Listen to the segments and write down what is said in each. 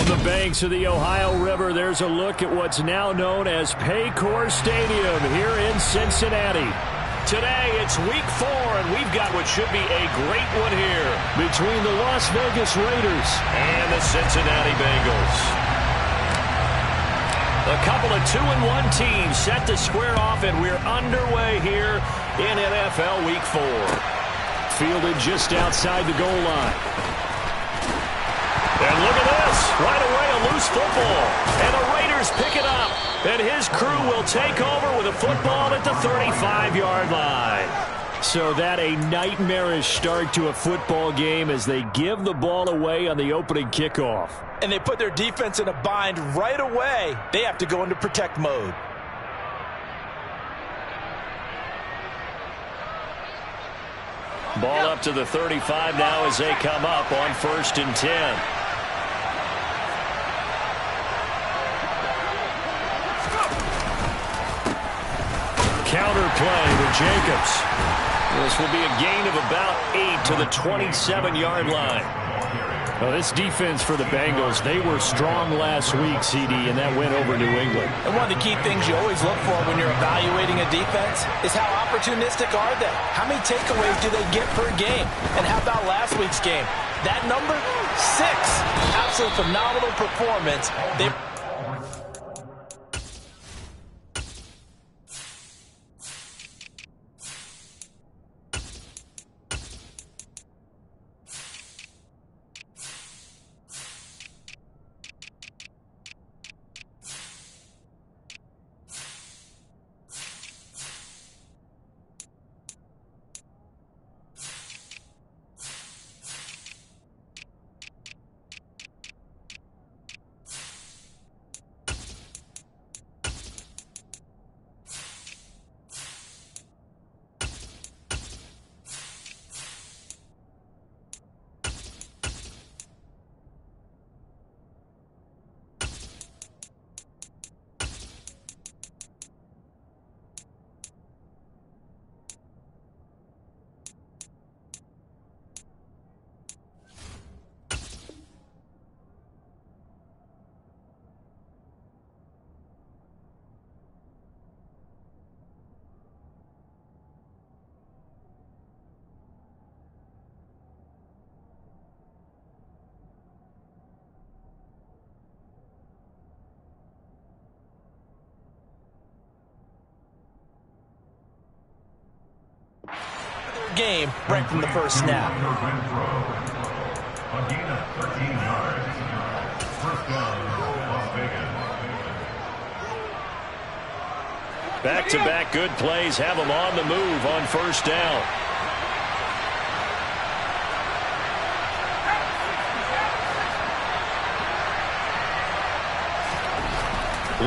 From the banks of the Ohio River, there's a look at what's now known as Paycor Stadium here in Cincinnati. Today, it's week 4, and we've got what should be a great one here between the Las Vegas Raiders and the Cincinnati Bengals. A couple of 2-1 teams set to square off, and we're underway here in NFL Week 4. Fielded just outside the goal line. And look at this. Right away, a loose football. And the Raiders pick it up. And his crew will take over with a football at the 35-yard line. So that a nightmarish start to a football game as they give the ball away on the opening kickoff. And they put their defense in a bind right away. They have to go into protect mode. Ball up to the 35 now as they come up on 1st and 10. Counter play to Jacobs. This will be a gain of about 8 to the 27-yard line. Well, this defense for the Bengals, they were strong last week, CD, and that went over New England. And one of the key things you always look for when you're evaluating a defense is how opportunistic are they? How many takeaways do they get per game? And how about last week's game? That number, 6. Absolute phenomenal performance. Game right from the first snap. Back-to-back good plays have them on the move on 1st down.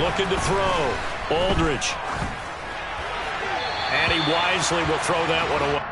Looking to throw. Aldridge. And he wisely will throw that one away.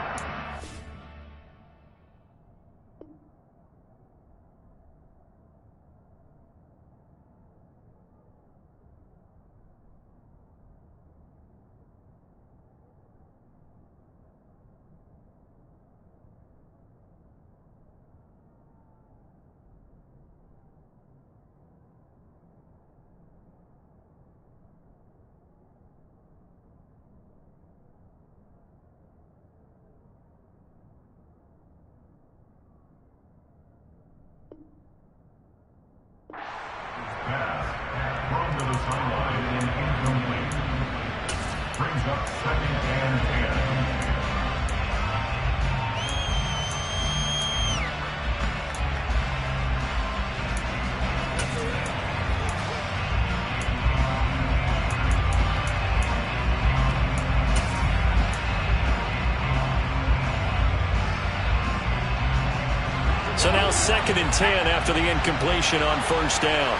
So now 2nd and 10 after the incompletion on 1st down.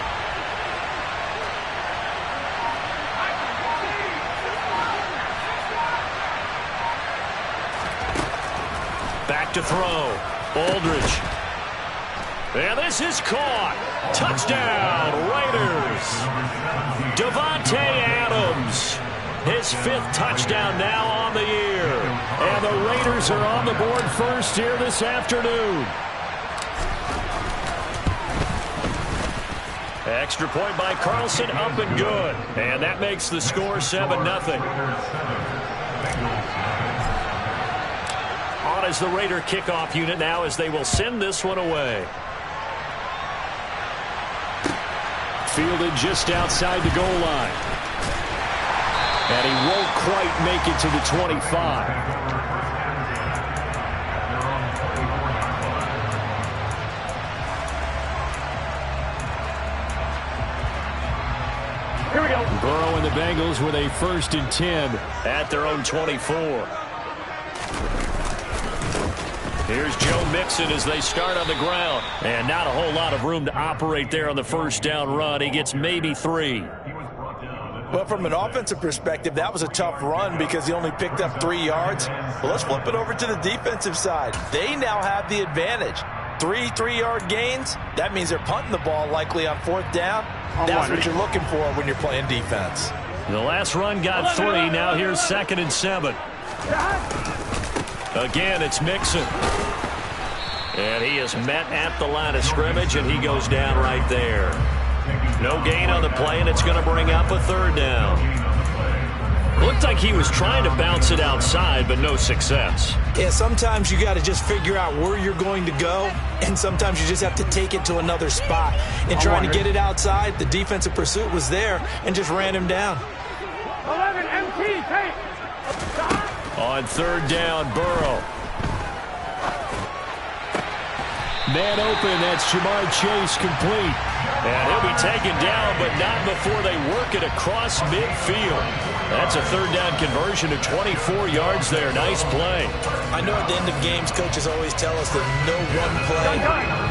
Back to throw. Aldridge. And this is caught. Touchdown, Raiders. Davante Adams. His 5th touchdown now on the year. And the Raiders are on the board first here this afternoon. Extra point by Carlson, up and good. And that makes the score 7-0. On is the Raider kickoff unit now as they will send this one away. Fielded just outside the goal line. And he won't quite make it to the 25. Here we go. Burrow and the Bengals with a 1st and 10 at their own 24. Here's Joe Mixon as they start on the ground. And not a whole lot of room to operate there on the first down run. He gets maybe 3. Well, from an offensive perspective, that was a tough run because he only picked up 3 yards. Well, let's flip it over to the defensive side. They now have the advantage. 3 3-yard gains. That means they're punting the ball likely on 4th down. That's what you're looking for when you're playing defense. The last run got 3. Now here's 2nd and 7. Again, it's Mixon. And he is met at the line of scrimmage, and he goes down right there. No gain on the play, and it's going to bring up a 3rd down. Looked like he was trying to bounce it outside, but no success. Yeah, sometimes you got to just figure out where you're going to go, and sometimes you just have to take it to another spot. In trying to get it outside, the defensive pursuit was there and just ran him down. 11 MT, take. On 3rd down, Burrow. Man open, that's Jamar Chase complete. And he'll be taken down, but not before they work it across midfield. That's a 3rd down conversion to 24 yards there. Nice play. I know at the end of games, coaches always tell us that no one play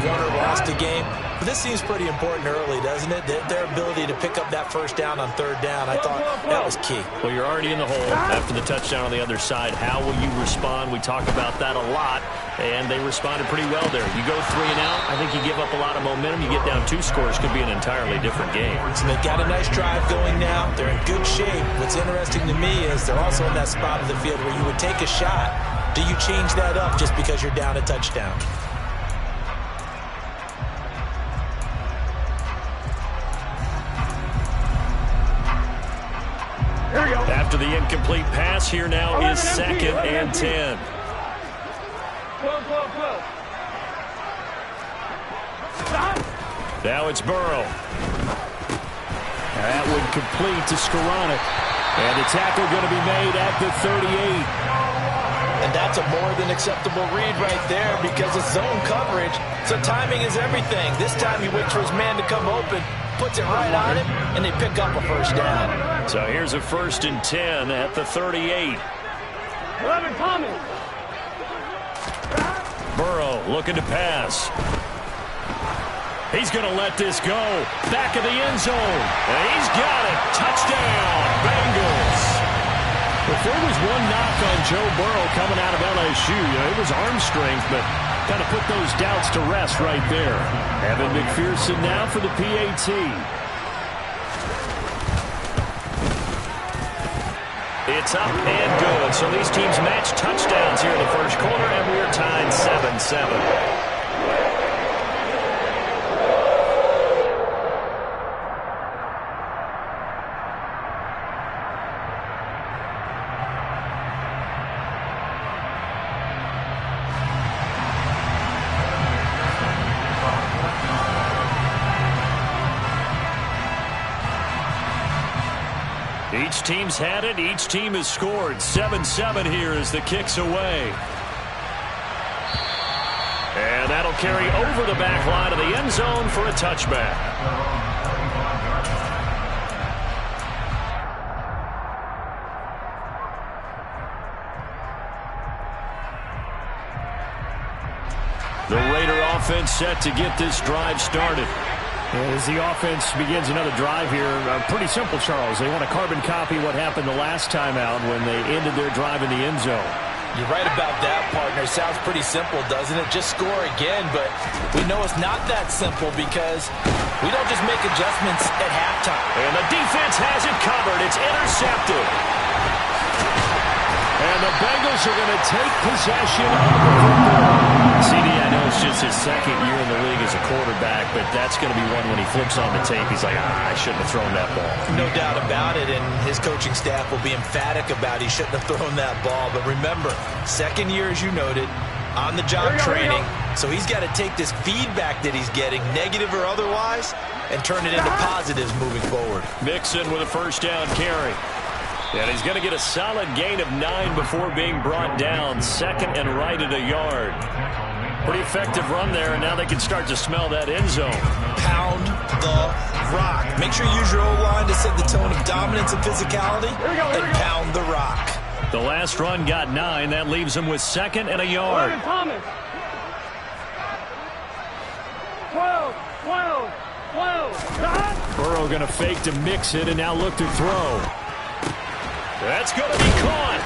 won or lost a game. But this seems pretty important early, doesn't it? Their ability to pick up that 1st down on 3rd down, I thought that was key. Well, you're already in the hole after the touchdown on the other side. How will you respond? We talk about that a lot, and they responded pretty well there. You go 3 and out, I think you give up a lot of momentum. You get down 2 scores, could be an entirely different game. So they've got a nice drive going now. They're in good shape. What's interesting to me is they're also in that spot of the field where you would take a shot. Do you change that up just because you're down a touchdown? After the incomplete pass, here now is 2nd and 10. Now it's Burrow. That would complete to Skoranek. And the tackle going to be made at the 38. And that's a more than acceptable read right there because it's zone coverage. So timing is everything. This time he waits for his man to come open, puts it right on him, and they pick up a 1st down. So here's a 1st and 10 at the 38. 11 Thomas. Burrow looking to pass. He's going to let this go. Back of the end zone. And he's got it. Touchdown, Bengals. If there was one knock on Joe Burrow coming out of LSU, it was arm strength, but kind of put those doubts to rest right there. Evan McPherson now for the PAT. It's up and good. So these teams match touchdowns here in the first quarter, and we're tied 7-7. Each team's had it. Each team has scored. 7-7 here as the kick's away. And that'll carry over the back line of the end zone for a touchback. The Raider offense set to get this drive started. As the offense begins another drive here, pretty simple, Charles. They want to carbon copy what happened the last time out when they ended their drive in the end zone. You're right about that, partner. Sounds pretty simple, doesn't it? Just score again, but we know it's not that simple because we don't just make adjustments at halftime. And the defense has it covered. It's intercepted. And the Bengals are going to take possession of the football. CD, I know it's just his second year in the league as a quarterback, but that's going to be one when he flips on the tape, he's like, I shouldn't have thrown that ball. No doubt about it, and his coaching staff will be emphatic about he shouldn't have thrown that ball. But remember, second year, as you noted, on-the-job training, so he's got to take this feedback that he's getting, negative or otherwise, and turn it into positives moving forward. Mixon with a first down carry. And he's going to get a solid gain of 9 before being brought down. Second and right at a yard. Pretty effective run there, and now they can start to smell that end zone. Pound the rock. Make sure you use your O-line to set the tone of dominance and physicality, and pound the rock. The last run got 9. That leaves him with second and a yard. Thomas. 12, 12, 12. Burrow going to fake to mix it and now look to throw. That's going to be caught.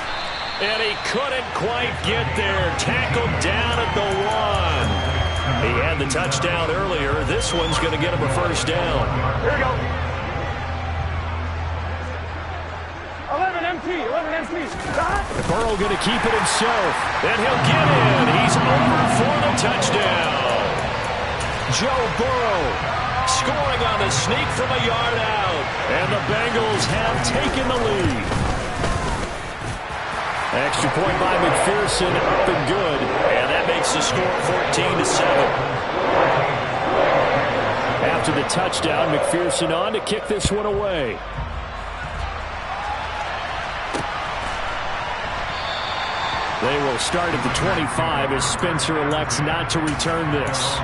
And he couldn't quite get there. Tackled down at the 1. He had the touchdown earlier. This one's going to get him a first down. Here we go. 11 MT, 11 MT. Burrow going to keep it himself. And he'll get in. He's over for the touchdown. Joe Burrow scoring on the sneak from a yard out. And the Bengals have taken the lead. Extra point by McPherson, up and good. And that makes the score 14-7. After the touchdown, McPherson on to kick this one away. They will start at the 25 as Spencer elects not to return this.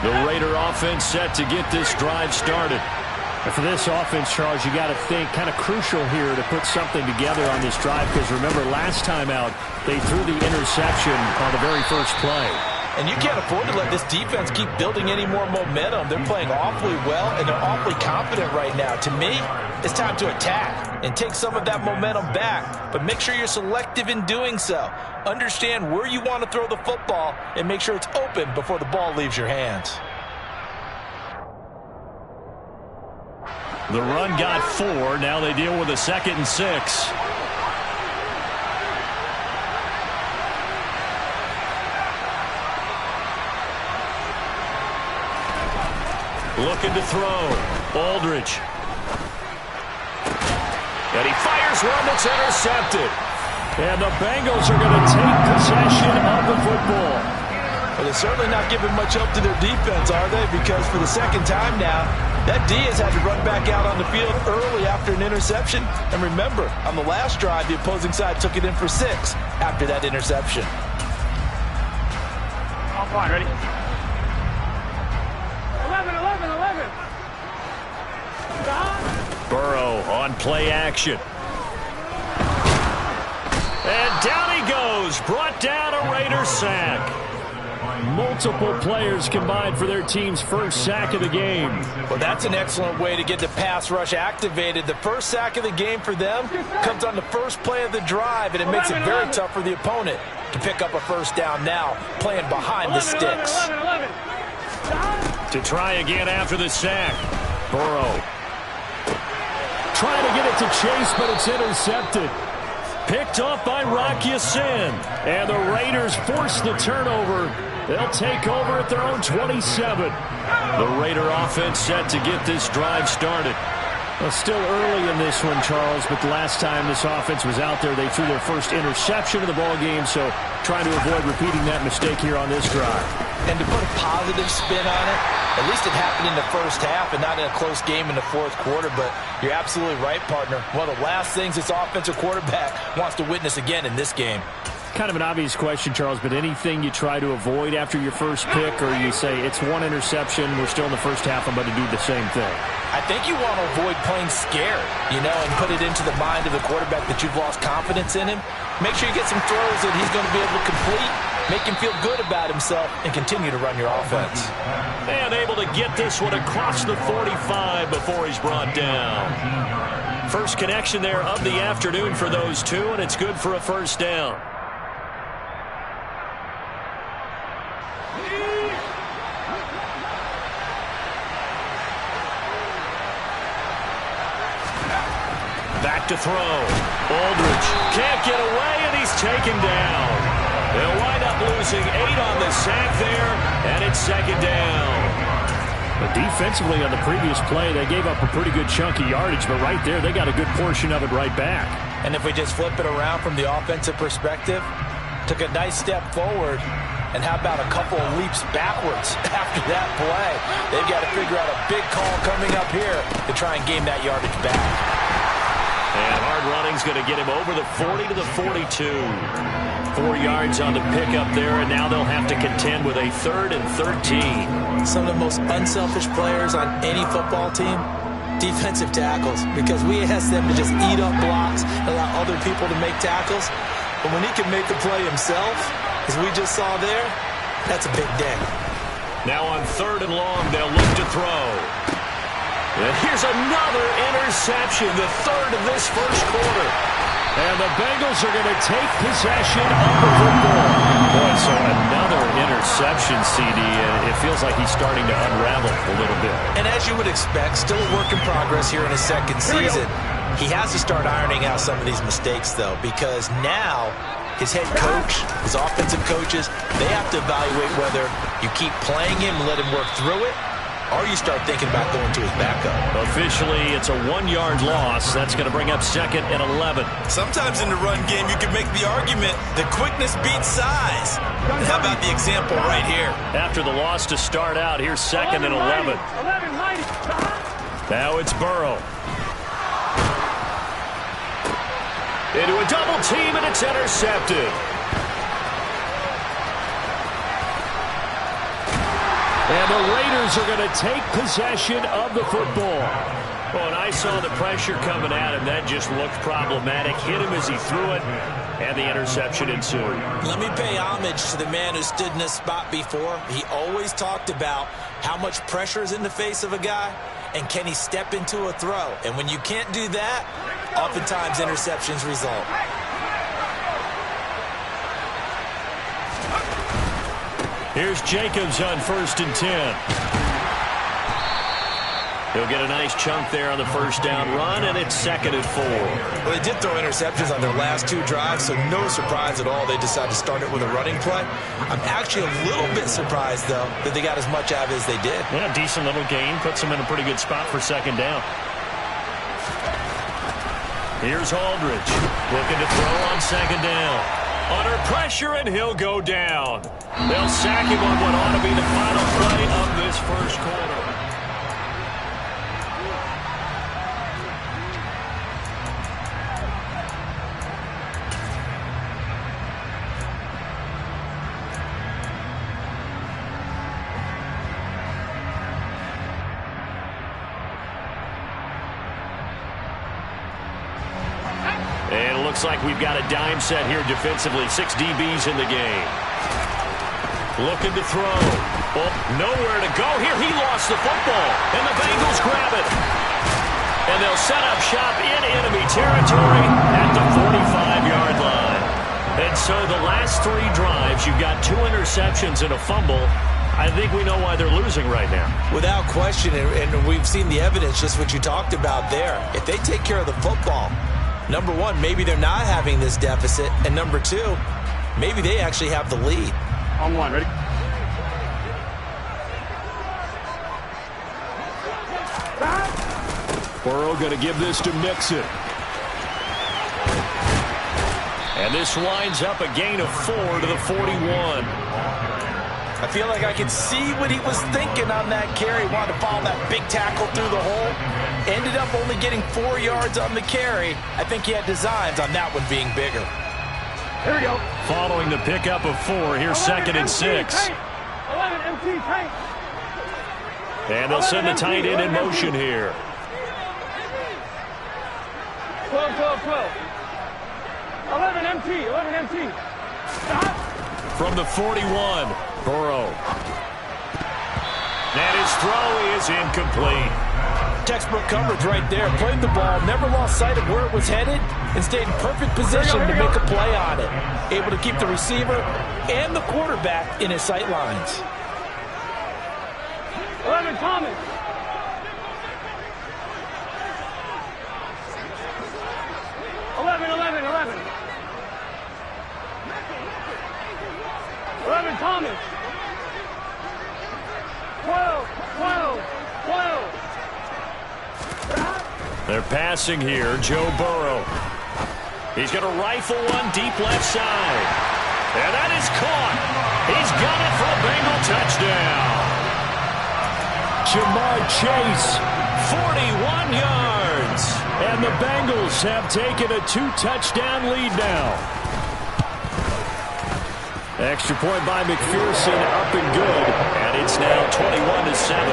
The Raider offense set to get this drive started. And for this offense, Charles, you got to think kind of crucial here to put something together on this drive, because remember last time out they threw the interception on the very first play. And you can't afford to let this defense keep building any more momentum. They're playing awfully well, and they're awfully confident right now. To me, it's time to attack and take some of that momentum back. But make sure you're selective in doing so. Understand where you want to throw the football and make sure it's open before the ball leaves your hands. The run got 4. Now they deal with a 2nd and 6. Looking to throw. Aldridge. And he fires one that's intercepted. And the Bengals are going to take possession of the football. Well, they're certainly not giving much help to their defense, are they? Because for the second time now, that D has had to run back out on the field early after an interception. And remember, on the last drive, the opposing side took it in for 6 after that interception. All fine, ready? 11, 11, 11. Burrow on play action. And down he goes. Brought down a Raider sack. Multiple players combined for their team's first sack of the game. Well, that's an excellent way to get the pass rush activated. The first sack of the game for them comes on the first play of the drive, and it makes it very tough for the opponent to pick up a first down now, playing behind the sticks. 11. To try again after the sack. Burrow trying to get it to Chase, but it's intercepted. Picked off by Rock Ya-Sin. And the Raiders force the turnover. They'll take over at their own 27. The Raider offense set to get this drive started. Well, still early in this one, Charles, but the last time this offense was out there, they threw their first interception of the ball game, so trying to avoid repeating that mistake here on this drive. And to put a positive spin on it, at least it happened in the first half and not in a close game in the fourth quarter, but you're absolutely right, partner. One of the last things this offensive quarterback wants to witness again in this game. Kind of an obvious question, Charles, but anything you try to avoid after your first pick, or you say it's one interception, we're still in the first half, I'm going to do the same thing? I think you want to avoid playing scared, and put it into the mind of the quarterback that you've lost confidence in him. Make sure you get some throws that he's going to be able to complete, make him feel good about himself, and continue to run your offense. And able to get this one across the 45 before he's brought down. First connection there of the afternoon for those two, and it's good for a first down. Back to throw. Aldridge can't get away, and he's taken down. They'll wind up losing 8 on the sack there, and it's second down. But defensively on the previous play, they gave up a pretty good chunk of yardage, but right there, they got a good portion of it right back. And if we just flip it around from the offensive perspective, took a nice step forward, and how about a couple of leaps backwards after that play? They've got to figure out a big call coming up here to try and gain that yardage back. And hard running's going to get him over the 40 to the 42. 4 yards on the pickup there, and now they'll have to contend with a 3rd and 13. Some of the most unselfish players on any football team, defensive tackles, because we ask them to just eat up blocks and allow other people to make tackles. But when he can make the play himself, as we just saw there, that's a big day. Now on 3rd and long, they'll look to throw. And here's another interception, the 3rd of this first quarter. And the Bengals are going to take possession of the football. Boy, so another interception, CD, and it feels like he's starting to unravel a little bit. And as you would expect, still a work in progress here in his second season. He has to start ironing out some of these mistakes, though, because now his head coach, his offensive coaches, they have to evaluate whether you keep playing him and let him work through it, or you start thinking about going to his backup. Officially, it's a 1-yard loss. That's going to bring up 2nd and 11. Sometimes in the run game, you can make the argument that quickness beats size. How about the example right here? After the loss to start out, here's 2nd and 11. Now it's Burrow. Into a double team, and it's intercepted. And the Raiders are going to take possession of the football. Well, and I saw the pressure coming at him. That just looked problematic. Hit him as he threw it, and the interception ensued. Let me pay homage to the man who stood in this spot before. He always talked about how much pressure is in the face of a guy, and can he step into a throw. And when you can't do that, oftentimes interceptions result. Here's Jacobs on 1st and 10. He'll get a nice chunk there on the first down run, and it's 2nd and 4. Well, they did throw interceptions on their last 2 drives, so no surprise at all they decided to start it with a running play. I'm actually a little bit surprised, though, that they got as much out of it as they did. Yeah, decent little gain. Puts them in a pretty good spot for 2nd down. Here's Aldridge looking to throw on 2nd down. Under pressure, and he'll go down. They'll sack him on what ought to be the final play of this first quarter. And it looks like we've got a dime set here defensively. 6 DBs in the game. Looking to throw. Oh, nowhere to go here. He lost the football, and the Bengals grab it. And they'll set up shop in enemy territory at the 45-yard line. And so the last 3 drives, you've got 2 interceptions and a fumble. I think we know why they're losing right now. Without question, and we've seen the evidence, just what you talked about there. If they take care of the football, number one, maybe they're not having this deficit. And number 2, maybe they actually have the lead. On 1, ready? Burrow going to give this to Mixon. And this winds up a gain of 4 to the 41. I feel like I can see what he was thinking on that carry. Wanted to follow that big tackle through the hole. Ended up only getting 4 yards on the carry. I think he had designs on that one being bigger. Here we go. Following the pickup of 4, here's 2nd and 6. 11 MT tank. And they'll send the tight end in motion here. 12, 12, 12. 11 MT, 11 MT. Stop. From the 41, Burrow. And his throw is incomplete. Textbook coverage right there. Played the ball, never lost sight of where it was headed, and stayed in perfect position to make a play on it. Able to keep the receiver and the quarterback in his sight lines. 11, Thomas. 11, Thomas. 12. They're passing here. Joe Burrow. He's going to rifle one deep left side. And that is caught. He's got it for a Bengal touchdown. Jamar Chase, 41 yards. And the Bengals have taken a 2-touchdown lead now. Extra point by McPherson, up and good. And it's now 21-7.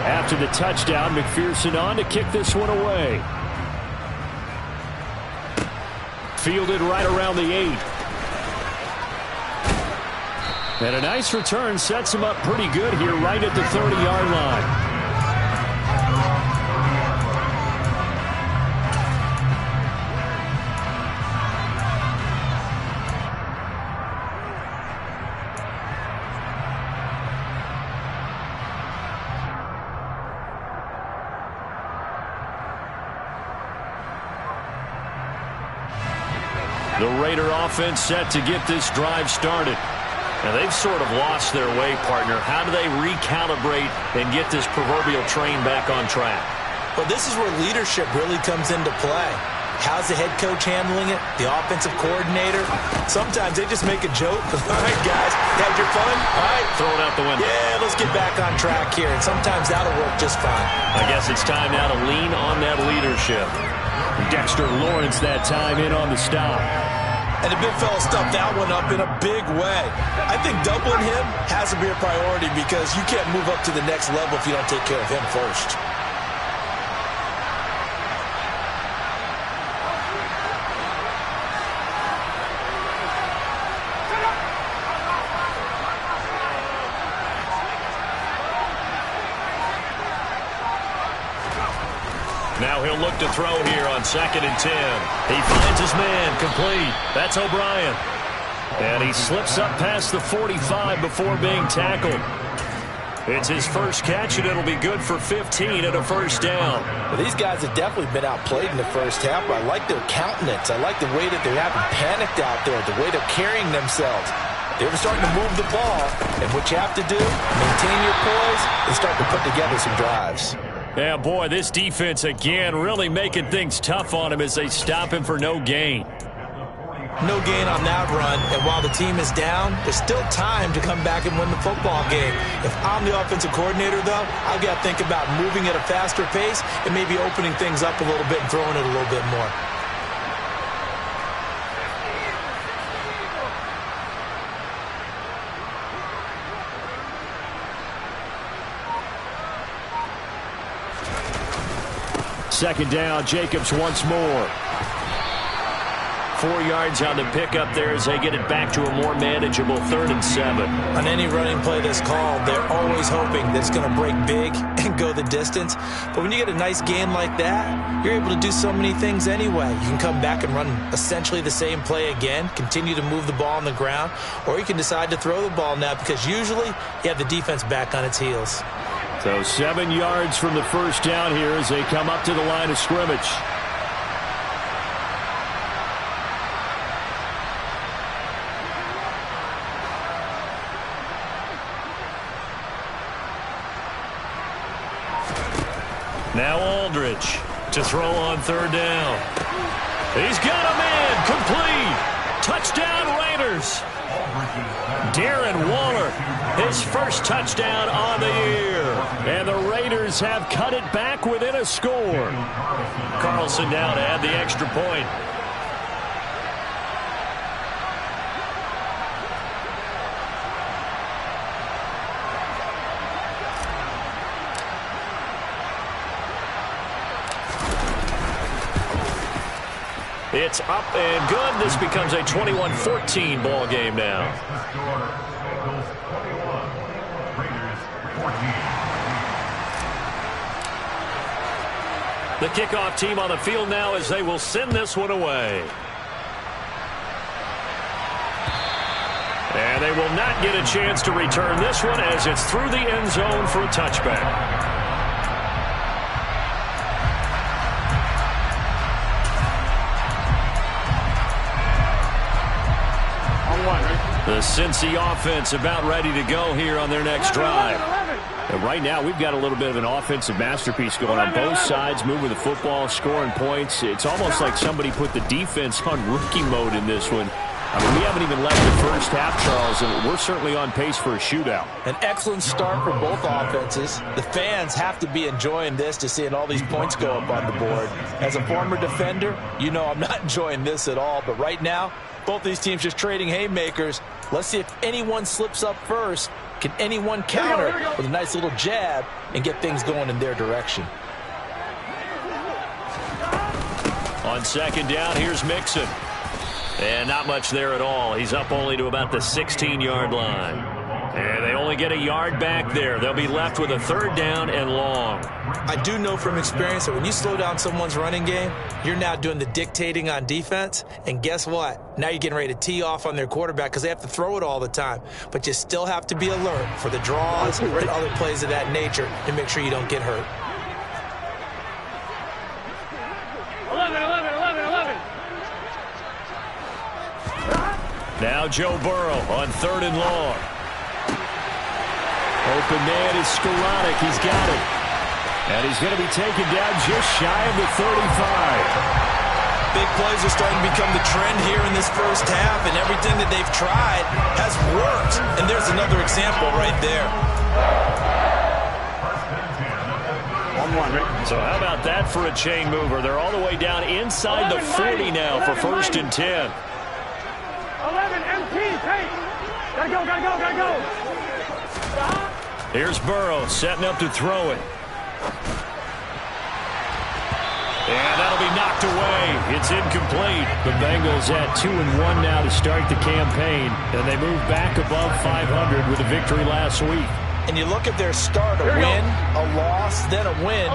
After the touchdown, McPherson on to kick this one away. Fielded right around the 8. And a nice return sets him up pretty good here right at the 30-yard line. The Raider offense set to get this drive started. Now they've sort of lost their way, partner. How do they recalibrate and get this proverbial train back on track? Well, this is where leadership really comes into play. How's the head coach handling it? The offensive coordinator? Sometimes they just make a joke. All right, guys, had your fun? All right. Throw it out the window. Yeah, let's get back on track here. And sometimes that'll work just fine. I guess it's time now to lean on that leadership. Dexter Lawrence that time in on the stop. And the big fella stuffed that one up in a big way. I think doubling him has to be a priority because you can't move up to the next level if you don't take care of him first. Now he'll look to throw here on 2nd and 10. He finds his man, complete. That's O'Brien. And he slips up past the 45 before being tackled. It's his first catch, and it'll be good for 15 and a first down. Well, these guys have definitely been outplayed in the first half, but I like their countenance. I like the way that they haven't panicked out there, the way they're carrying themselves. They were starting to move the ball, and what you have to do, maintain your poise and start to put together some drives. Yeah, boy, this defense again really making things tough on him as they stop him for no gain. No gain on that run, and while the team is down, there's still time to come back and win the football game. If I'm the offensive coordinator, though, I've got to think about moving at a faster pace and maybe opening things up a little bit and throwing it a little bit more. Second down, Jacobs once more. 4 yards on the pickup there as they get it back to a more manageable 3rd and 7. On any running play that's called, they're always hoping that it's going to break big and go the distance. But when you get a nice gain like that, you're able to do so many things anyway. You can come back and run essentially the same play again, continue to move the ball on the ground, or you can decide to throw the ball now because usually you have the defense back on its heels. So 7 yards from the first down here as they come up to the line of scrimmage. Now Aldridge to throw on 3rd down. He's got a man, complete. Touchdown Raiders. Darren Waller, his first touchdown on the year. And the Raiders have cut it back within a score. Carlson now to add the extra point. It's up and good. This becomes a 21-14 ball game now. The kickoff team on the field now as they will send this one away. And they will not get a chance to return this one as it's through the end zone for a touchback. The Cincy offense about ready to go here on their next drive. And right now, we've got a little bit of an offensive masterpiece going on both sides, moving the football, scoring points. It's almost like somebody put the defense on rookie mode in this one. I mean, we haven't even left the first half, Charles, and we're certainly on pace for a shootout. An excellent start for both offenses. The fans have to be enjoying this to seeing all these points go up on the board. As a former defender, you know I'm not enjoying this at all. But right now, both these teams just trading haymakers. Let's see if anyone slips up first. Can anyone counter with a nice little jab and get things going in their direction? On second down, here's Mixon. And not much there at all. He's up only to about the 16-yard line. And they only get a yard back there. They'll be left with a third down and long. I do know from experience that when you slow down someone's running game, you're now doing the dictating on defense. And guess what? Now you're getting ready to tee off on their quarterback because they have to throw it all the time. But you still have to be alert for the draws and other plays of that nature to make sure you don't get hurt. 11. Now Joe Burrow on third and long. Open man is Skoranek. He's got it. And he's going to be taken down just shy of the 35. Big plays are starting to become the trend here in this first half, and everything that they've tried has worked. And there's another example right there. 1-1, So how about that for a chain mover? They're all the way down inside the 40 now for first and 10. 11, MT, take. Gotta go. Here's Burrow setting up to throw it. And that'll be knocked away. It's incomplete. The Bengals at 2-1 now to start the campaign. And they move back above 500 with a victory last week. And you look at their start, a win, a loss, then a win.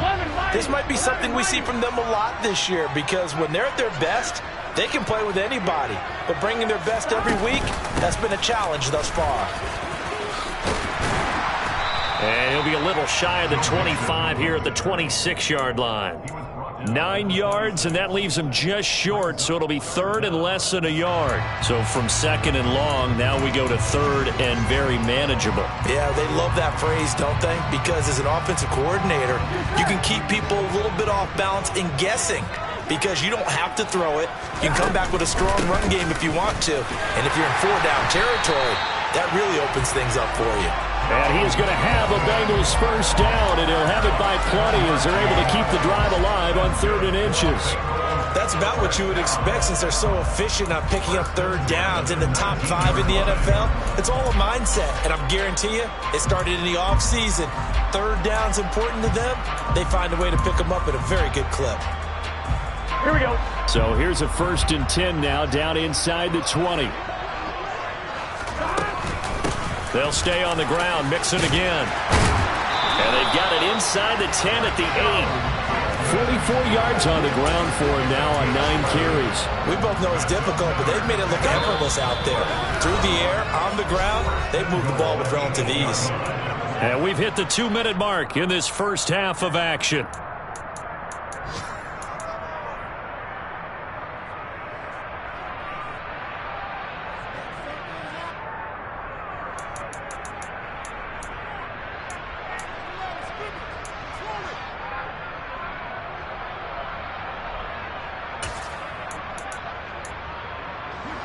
This might be something we see from them a lot this year because when they're at their best, they can play with anybody. But bringing their best every week, that's been a challenge thus far. And he'll be a little shy of the 25 here at the 26-yard line. 9 yards, and that leaves him just short, so it'll be third and less than a yard. So from second and long, now we go to third and very manageable. Yeah, they love that phrase, don't they? Because as an offensive coordinator, you can keep people a little bit off balance in guessing because you don't have to throw it. You can come back with a strong run game if you want to. And if you're in four-down territory, that really opens things up for you. And he is going to have a Bengals first down, and he'll have it by plenty as they're able to keep the drive alive on 3rd and inches. That's about what you would expect since they're so efficient on picking up third downs in the top 5 in the NFL. It's all a mindset, and I guarantee you it started in the offseason. Third down's important to them. They find a way to pick them up at a very good clip. Here we go. So here's a 1st and 10 now down inside the 20. They'll stay on the ground, Mixon again. And they've got it inside the 10 at the 8. 44 yards on the ground for him now on 9 carries. We both know it's difficult, but they've made it look effortless out there. Through the air, on the ground, they've moved the ball with relative ease. And we've hit the 2-minute mark in this first half of action.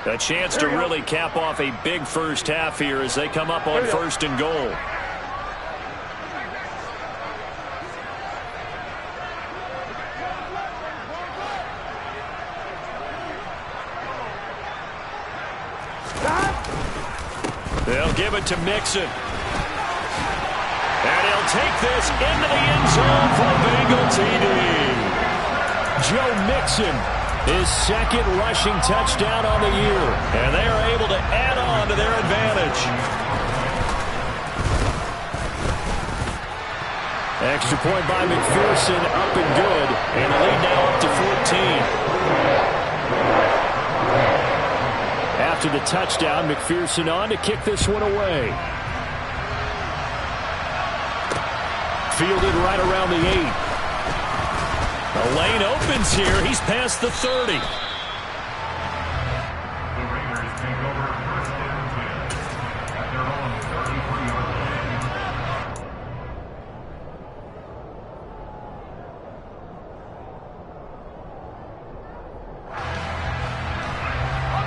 A chance to really cap off a big first half here as they come up on 1st and goal. They'll give it to Mixon. And he'll take this into the end zone for a Bengal TD. Joe Mixon His second rushing touchdown on the year. And they are able to add on to their advantage. Extra point by McPherson, up and good. And the lead now up to 14. After the touchdown, McPherson on to kick this one away. Fielded right around the 8. The lane opens here. He's past the 30.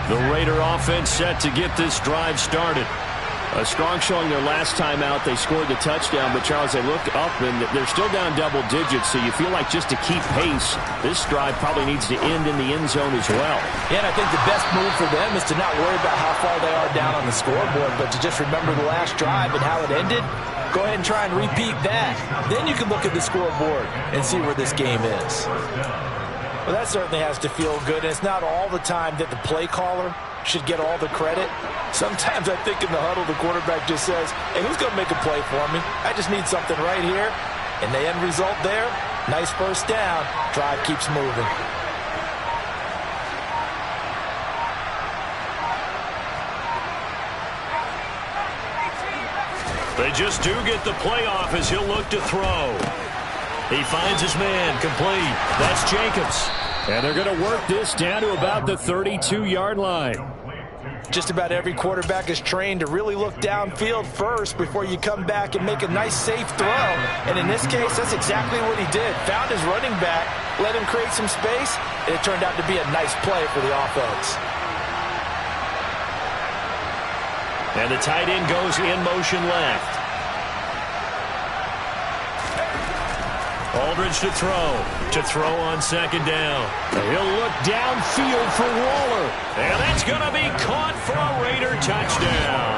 The Raider offense set to get this drive started. A strong showing their last time out. They scored the touchdown, but, Charles, they look up, and they're still down double digits, so you feel like just to keep pace, this drive probably needs to end in the end zone as well. Yeah, and I think the best move for them is to not worry about how far they are down on the scoreboard, but to just remember the last drive and how it ended. Go ahead and try and repeat that. Then you can look at the scoreboard and see where this game is. Well, that certainly has to feel good, and it's not all the time that the play caller should get all the credit. Sometimes I think in the huddle, the quarterback just says, hey, who's going to make a play for me? I just need something right here. And the end result there, nice first down. Drive keeps moving. They just do get the playoff as he'll look to throw. He finds his man, complete. That's Jacobs. And they're going to work this down to about the 32-yard line. Just about every quarterback is trained to really look downfield first before you come back and make a nice, safe throw. And in this case, that's exactly what he did. Found his running back, let him create some space, and it turned out to be a nice play for the offense. And the tight end goes in motion left. Aldridge to throw on second down. He'll look downfield for Waller. And that's going to be caught for a Raider touchdown.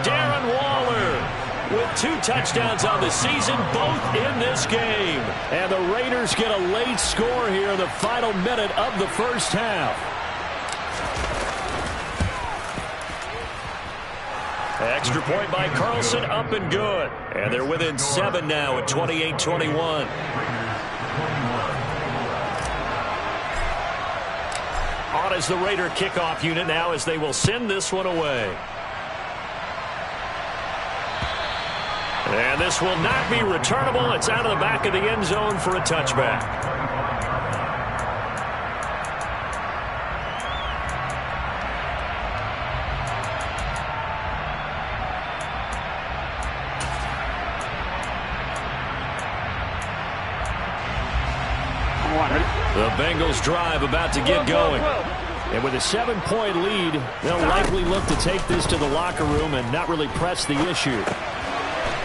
Darren Waller with 2 touchdowns on the season, both in this game. And the Raiders get a late score here in the final minute of the first half. Extra point by Carlson, up and good. And they're within 7 now at 28-21. On is the Raider kickoff unit now as they will send this one away. And this will not be returnable. It's out of the back of the end zone for a touchback. The Bengals drive about to get going. And with a 7-point lead, they'll likely look to take this to the locker room and not really press the issue.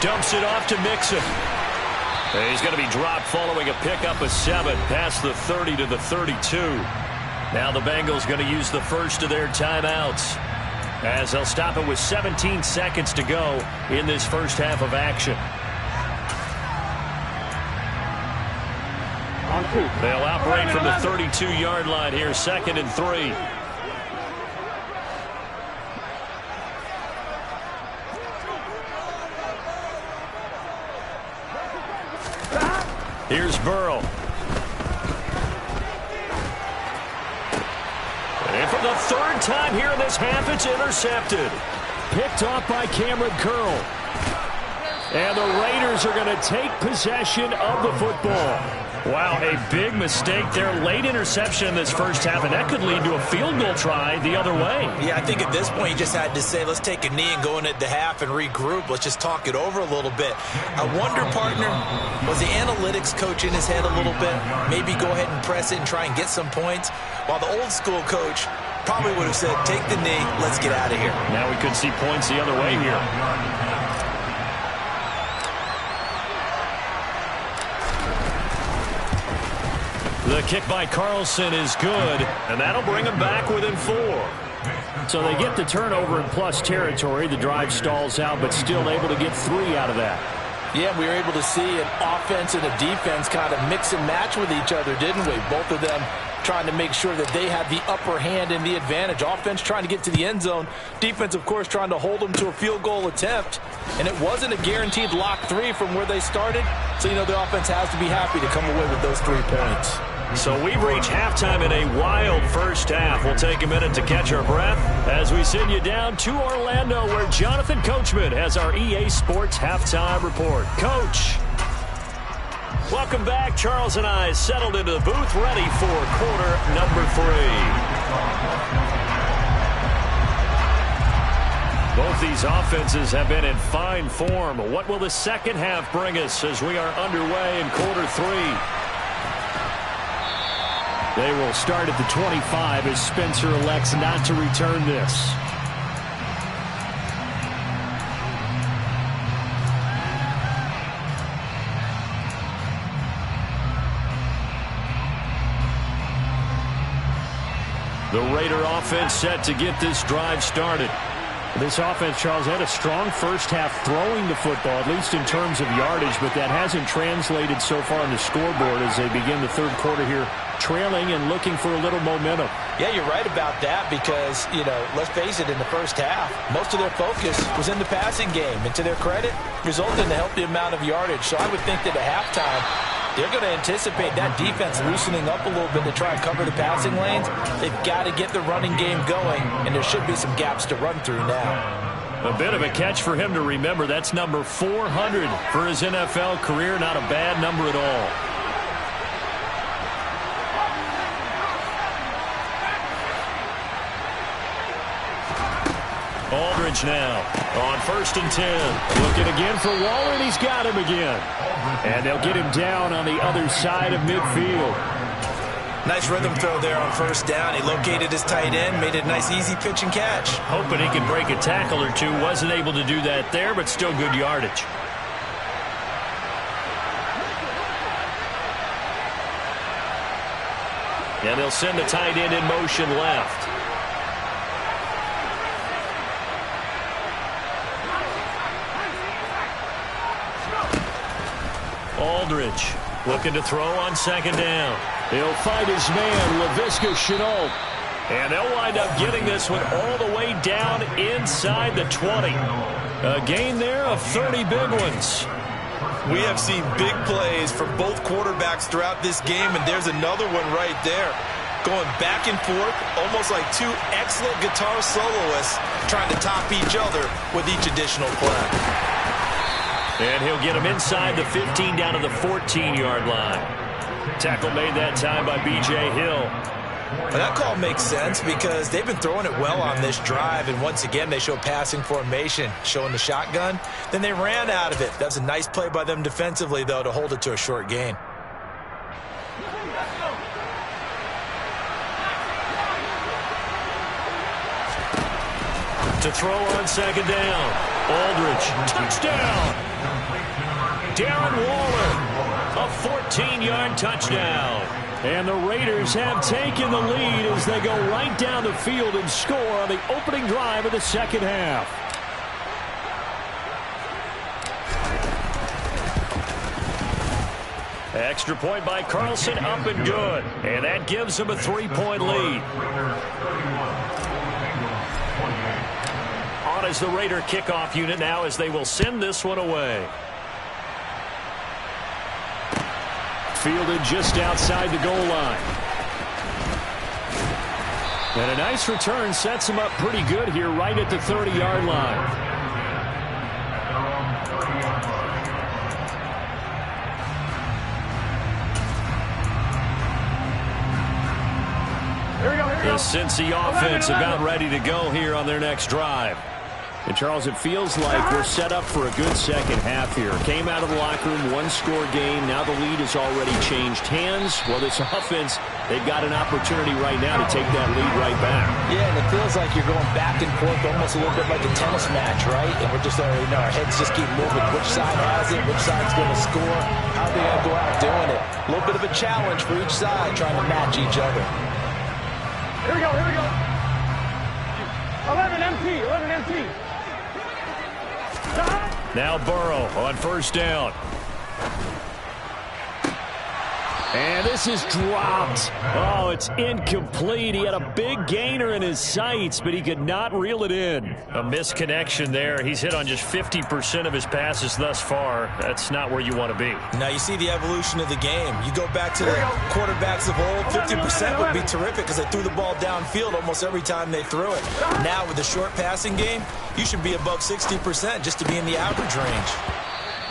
Dumps it off to Mixon. He's going to be dropped following a pickup of 7 past the 30 to the 32. Now the Bengals going to use the first of their timeouts as they'll stop it with 17 seconds to go in this first half of action. They'll operate from the 32-yard line here, 2nd and 3. Here's Burrow. And for the 3rd time here in this half, it's intercepted. Picked off by Cameron Curl. And the Raiders are going to take possession of the football. Wow, a big mistake there. Late interception in this first half, and that could lead to a field goal try the other way. Yeah, I think at this point you just had to say, let's take a knee and go into the half and regroup. Let's just talk it over a little bit. I wonder, partner, was the analytics coach in his head a little bit? Maybe go ahead and press it and try and get some points? While the old school coach probably would have said, take the knee, let's get out of here. Now we could see points the other way here. The kick by Carlson is good, and that'll bring them back within 4. So they get the turnover in plus territory. The drive stalls out, but still able to get 3 out of that. Yeah, we were able to see an offense and a defense kind of mix and match with each other, didn't we? Both of them trying to make sure that they had the upper hand and the advantage. Offense trying to get to the end zone. Defense, of course, trying to hold them to a field goal attempt. And it wasn't a guaranteed lock 3 from where they started. So, you know, the offense has to be happy to come away with those 3 points. So we've reached halftime in a wild first half. We'll take a minute to catch our breath as we send you down to Orlando, where Jonathan Coachman has our EA Sports Halftime Report. Coach. Welcome back. Charles and I settled into the booth, ready for quarter number 3. Both these offenses have been in fine form. What will the second half bring us as we are underway in quarter 3? They will start at the 25 as Spencer elects not to return this. The Raider offense set to get this drive started. This offense, Charles, had a strong first half throwing the football, at least in terms of yardage, but that hasn't translated so far on the scoreboard as they begin the third quarter here, trailing and looking for a little momentum. Yeah, you're right about that because, you know, let's face it, in the first half, most of their focus was in the passing game. And to their credit, resulted in a healthy amount of yardage. So I would think that at halftime, they're going to anticipate that defense loosening up a little bit to try and cover the passing lanes. They've got to get the running game going, and there should be some gaps to run through now. A bit of a catch for him to remember. That's number 400 for his NFL career. Not a bad number at all. Aldridge now on 1st and 10. Looking again for Waller, and he's got him again. And they'll get him down on the other side of midfield. Nice rhythm throw there on 1st down. He located his tight end, made it a nice easy pitch and catch. Hoping he could break a tackle or two. Wasn't able to do that there, but still good yardage. And they'll send the tight end in motion left. Aldridge looking to throw on 2nd down. He'll find his man, Laviska Shenault. And they'll wind up getting this one all the way down inside the 20. A gain there of 30 big ones. We have seen big plays from both quarterbacks throughout this game, and there's another one right there. Going back and forth, almost like 2 excellent guitar soloists trying to top each other with each additional play. And he'll get him inside the 15 down to the 14-yard line. Tackle made that time by B.J. Hill. Well, that call makes sense because they've been throwing it well on this drive, and once again they show passing formation, showing the shotgun. Then they ran out of it. That was a nice play by them defensively, though, to hold it to a short gain. To throw on 2nd down. Aldridge, touchdown. Darren Waller, a 14-yard touchdown. And the Raiders have taken the lead as they go right down the field and score on the opening drive of the second half. Extra point by Carlson, up and good. And that gives them a 3-point lead. On is the Raider kickoff unit now as they will send this one away. Fielded just outside the goal line. And a nice return sets him up pretty good here right at the 30-yard line. Here we go, here we go. The Cincy offense about ready to go here on their next drive. And, Charles, it feels like we're set up for a good second half here. Came out of the locker room, 1-score game. Now the lead has already changed hands. Well, this offense, they've got an opportunity right now to take that lead right back. Yeah, and it feels like you're going back and forth almost a little bit like a tennis match, right? And we're just already know our heads just keep moving. Which side has it? Which side's going to score? How are they going to go out doing it? A little bit of a challenge for each side trying to match each other. Here we go, here we go. 11 MT, 11 MT. Stop. Now Burrow on first down. And this is dropped. Oh, it's incomplete. He had a big gainer in his sights, but he could not reel it in. A misconnection there. He's hit on just 50% of his passes thus far. That's not where you want to be. Now you see the evolution of the game. You go back to the quarterbacks of old, 50% would be terrific because they threw the ball downfield almost every time they threw it. Now with the short passing game, you should be above 60% just to be in the average range.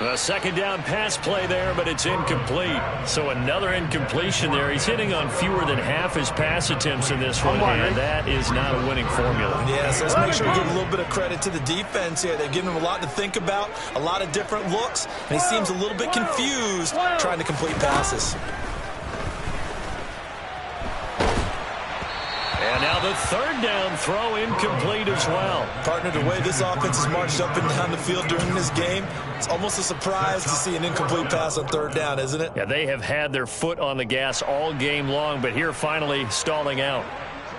A second down pass play there, but it's incomplete. So another incompletion there. He's hitting on fewer than half his pass attempts in this one, and that is not a winning formula. Yes, let's make sure we give a little bit of credit to the defense here. They've given him a lot to think about, a lot of different looks, and he seems a little bit confused trying to complete passes. And now the third down throw incomplete as well. Partner, the way this offense has marched up and down the field during this game, it's almost a surprise to see an incomplete pass on third down, isn't it? Yeah, they have had their foot on the gas all game long, but here finally stalling out.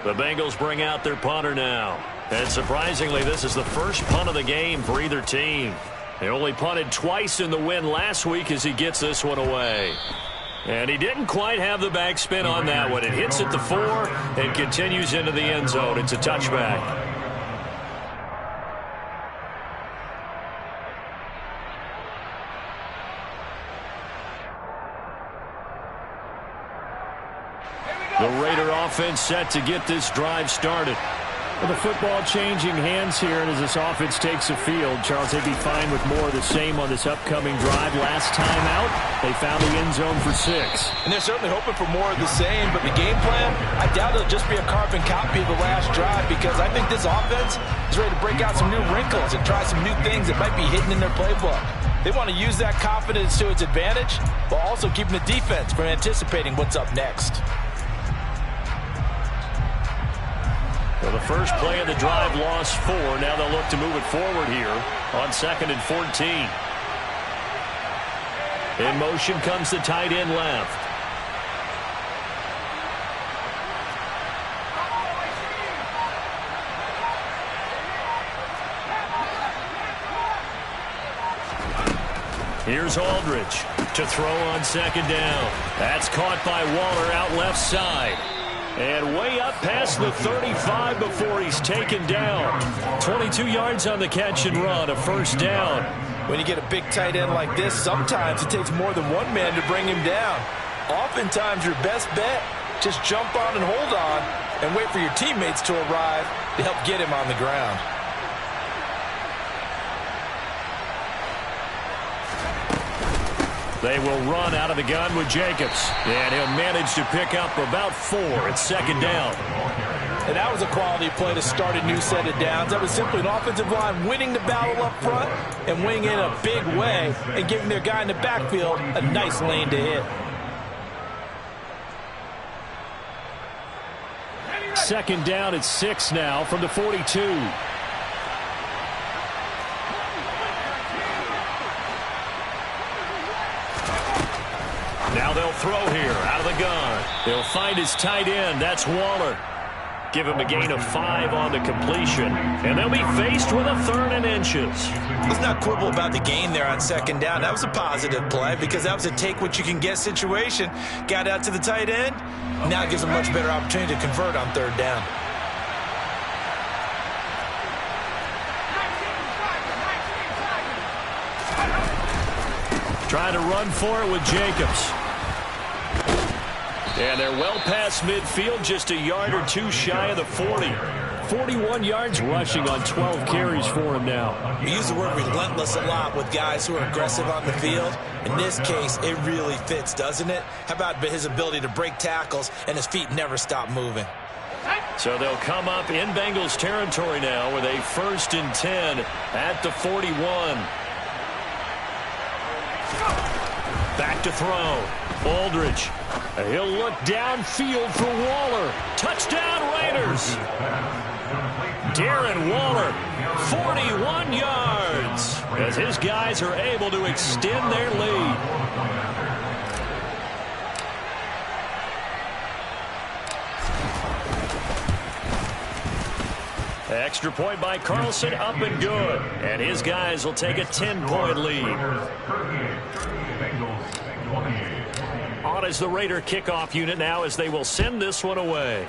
The Bengals bring out their punter now. And surprisingly, this is the first punt of the game for either team. They only punted twice in the win last week as he gets this one away. And he didn't quite have the backspin on that one. It hits at the 4 and continues into the end zone. It's a touchback. The Raider offense set to get this drive started. Well, the football changing hands here, and as this offense takes the field, Charles, they'd be fine with more of the same on this upcoming drive. Last time out, they found the end zone for 6. And they're certainly hoping for more of the same, but the game plan, I doubt it'll just be a carbon copy of the last drive because I think this offense is ready to break out some new wrinkles and try some new things that might be hidden in their playbook. They want to use that confidence to its advantage while also keeping the defense from anticipating what's up next. Well, the first play of the drive lost 4. Now they'll look to move it forward here on 2nd and 14. In motion comes the tight end left. Here's Aldridge to throw on 2nd down. That's caught by Waller out left side. And way up past the 35 before he's taken down. 22 yards on the catch and run, a first down. When you get a big tight end like this, sometimes it takes more than one man to bring him down. Oftentimes your best bet, just jump on and hold on and wait for your teammates to arrive to help get him on the ground. They will run out of the gun with Jacobs. And he'll manage to pick up about 4. It's 2nd down. And that was a quality play to start a new set of downs. That was simply an offensive line winning the battle up front and winning in a big way and giving their guy in the backfield a nice lane to hit. 2nd down at 6 now from the 42. Now they'll throw here out of the gun. They'll find his tight end. That's Waller. Give him a gain of 5 on the completion. And they'll be faced with a 3rd and inches. Let's not quibble about the gain there on 2nd down. That was a positive play because that was a take-what-you-can-get situation. Got out to the tight end. Now it gives him a much better opportunity to convert on 3rd down. Trying to run for it with Jacobs. And they're well past midfield, just a yard or 2 shy of the 40. 41 yards rushing on 12 carries for him now. We use the word relentless a lot with guys who are aggressive on the field. In this case, it really fits, doesn't it? How about his ability to break tackles and his feet never stop moving? So they'll come up in Bengals territory now with a 1st and 10 at the 41. Back to throw. Aldridge. He'll look downfield for Waller. Touchdown Raiders. Darren Waller, 41 yards, as his guys are able to extend their lead. Extra point by Carlson, up and good. And his guys will take a 10-point lead. On is the Raider kickoff unit now as they will send this one away.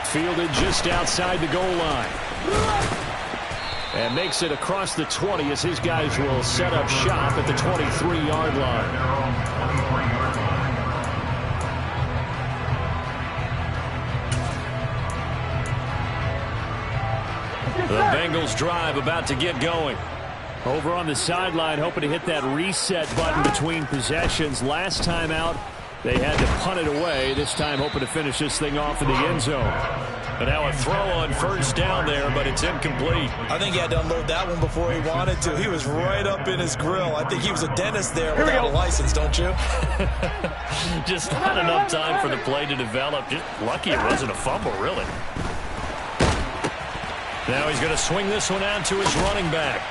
Fielded just outside the goal line. And makes it across the 20 as his guys will set up shop at the 23-yard line. The Bengals drive about to get going. Over on the sideline, hoping to hit that reset button between possessions. Last time out, they had to punt it away. This time, hoping to finish this thing off in the end zone. But now a throw on first down there, but it's incomplete. I think he had to unload that one before he wanted to. He was right up in his grill. I think he was a dentist there without a license, don't you? Just not enough time for the play to develop. Just lucky it wasn't a fumble, really. Now he's going to swing this one out to his running back.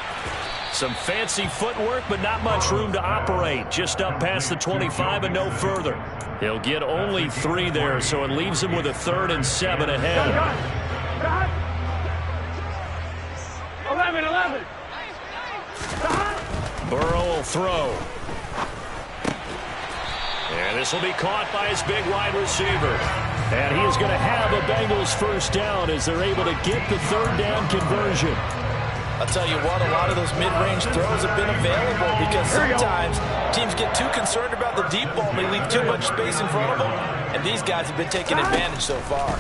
Some fancy footwork, but not much room to operate. Just up past the 25 and no further. He'll get only 3 there, so it leaves him with a 3rd and 7 ahead. 11. Burrow will throw. And this will be caught by his big wide receiver. And he is going to have a Bengals first down as they're able to get the 3rd down conversion. I'll tell you what, a lot of those mid-range throws have been available because sometimes teams get too concerned about the deep ball and they leave too much space in front of them. And these guys have been taking advantage so far.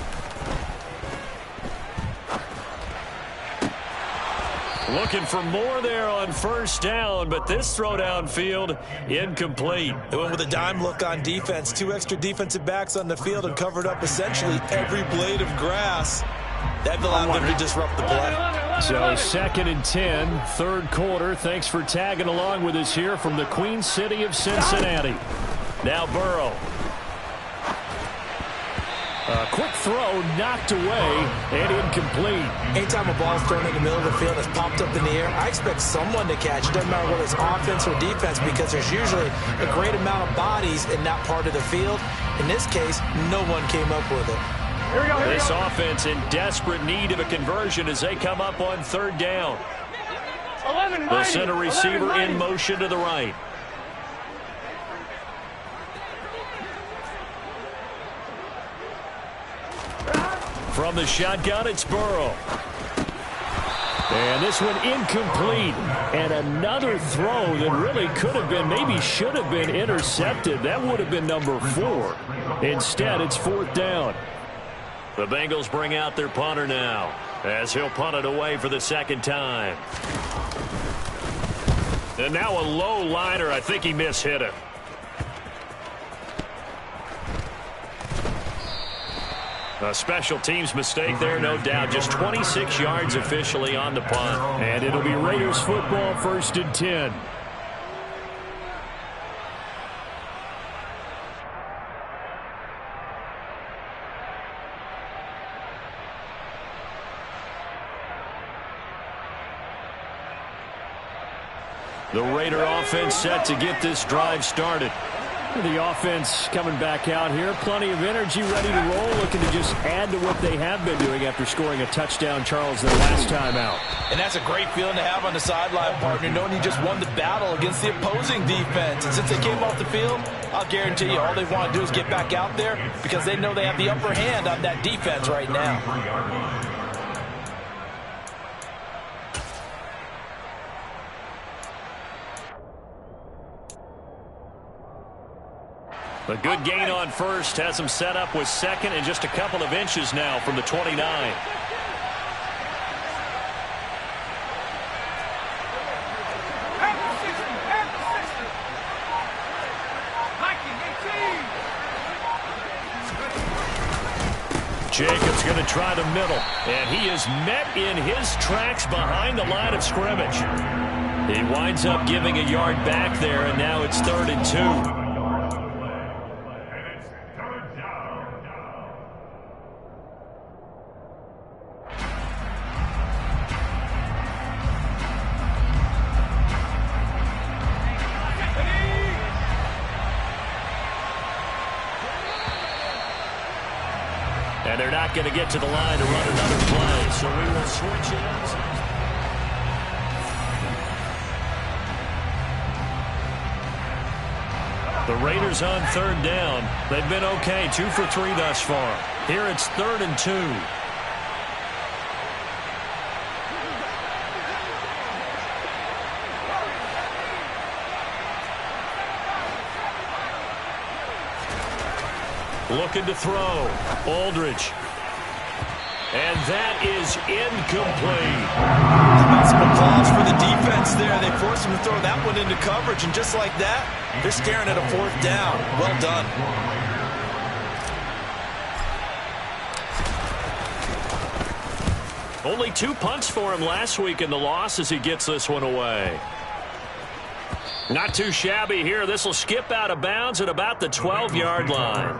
Looking for more there on first down, but this throw downfield incomplete. They went with a dime look on defense. 2 extra defensive backs on the field and covered up essentially every blade of grass. That allowed them to disrupt the play. So 2nd and 10, 3rd quarter. Thanks for tagging along with us here from the Queen City of Cincinnati. Now Burrow. A quick throw knocked away and incomplete. Anytime a ball is thrown in the middle of the field and it's popped up in the air, I expect someone to catch it. Doesn't matter whether it's offense or defense because there's usually a great amount of bodies in that part of the field. In this case, no one came up with it. This offense in desperate need of a conversion as they come up on 3rd down. The center receiver in motion to the right. From the shotgun, it's Burrow. And this one incomplete. And another throw that really could have been, maybe should have been intercepted. That would have been number 4. Instead, it's 4th down. The Bengals bring out their punter now as he'll punt it away for the 2nd time. And now a low liner. I think he mishit it. A special teams mistake there, no doubt. Just 26 yards officially on the punt. And it'll be Raiders football, 1st and 10. The Raider offense set to get this drive started. The offense coming back out here. Plenty of energy, ready to roll, looking to just add to what they have been doing after scoring a touchdown, Charles, their last time out. And that's a great feeling to have on the sideline, partner, knowing you just won the battle against the opposing defense. And since they came off the field, I'll guarantee you all they want to do is get back out there because they know they have the upper hand on that defense right now. A good gain on first has him set up with 2nd and just a couple of inches now from the 29. Jacobs going to try the middle, and he is met in his tracks behind the line of scrimmage. He winds up giving a yard back there, and now it's 3rd and 2. And they're not going to get to the line to run another play, so we will switch ends. The Raiders on third down. They've been okay, 2 for 3 thus far. Here it's 3rd and 2. Looking to throw. Aldridge. And that is incomplete. Some applause for the defense there. They forced him to throw that one into coverage, and just like that, they're staring at a 4th down. Well done. Only 2 punts for him last week in the loss as he gets this one away. Not too shabby here. This will skip out of bounds at about the 12-yard line.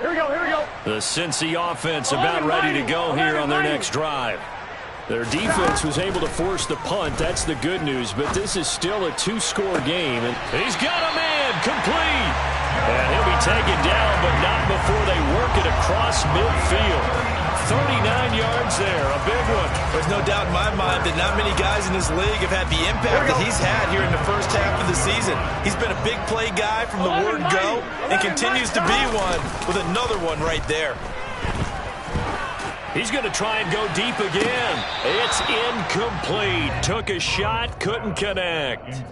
Here we go, here we go. The Cincy offense about ready to go here on their next drive. Their defense was able to force the punt. That's the good news, but this is still a 2-score game. And he's got a man complete. And he'll be taken down, but not before they work it across midfield. 39 yards there, a big one. There's no doubt in my mind that not many guys in this league have had the impact that he's had here in the first half of the season. He's been a big play guy from the word go and continues to be one with another one right there. He's going to try and go deep again. It's incomplete. Took a shot, couldn't connect.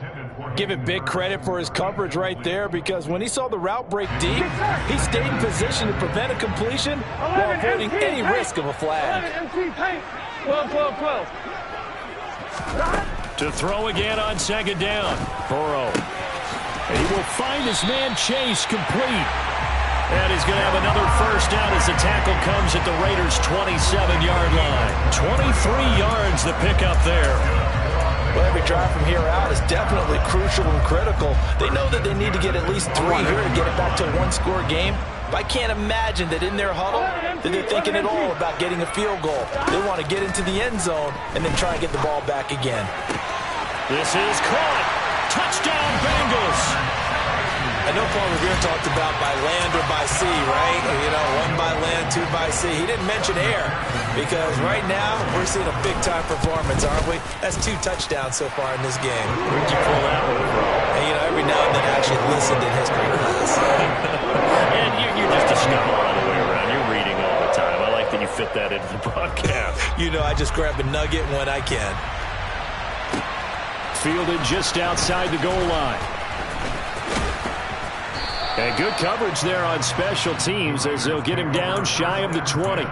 Give it big credit for his coverage right there, because when he saw the route break deep, he stayed in position to prevent a completion while avoiding any risk of a flag. 12. To throw again on 2nd down. Burrow. And he will find his man Chase complete. And he's going to have another 1st down as the tackle comes at the Raiders' 27-yard line. 23 yards to pick up there. Well, every drive from here out is definitely crucial and critical. They know that they need to get at least 3 here to get it back to a 1-score game. But I can't imagine that in their huddle that they're thinking at all about getting a field goal. They want to get into the end zone and then try and get the ball back again. This is caught. Touchdown, Bengals. I know Paul Revere talked about by land or by sea, right? You know, 1 by land, 2 by sea. He didn't mention air, because right now we're seeing a big-time performance, aren't we? That's 2 touchdowns so far in this game. Where'd you pull that one from? And, you know, every now and then I actually listened in history class. And you're just a scholar all the way around. You're reading all the time. I like that you fit that into the broadcast. You know, I just grab a nugget when I can. Fielded just outside the goal line. And good coverage there on special teams as they'll get him down shy of the 20.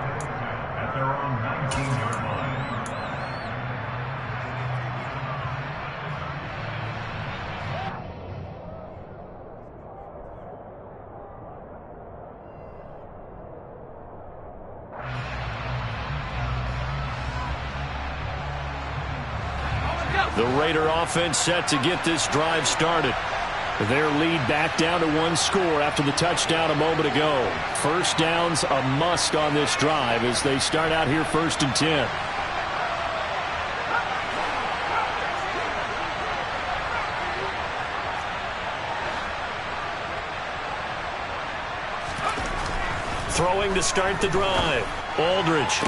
The Raider offense set to get this drive started. Their lead back down to 1 score after the touchdown a moment ago. 1st down's a must on this drive as they start out here 1st and 10. Throwing to start the drive. Aldridge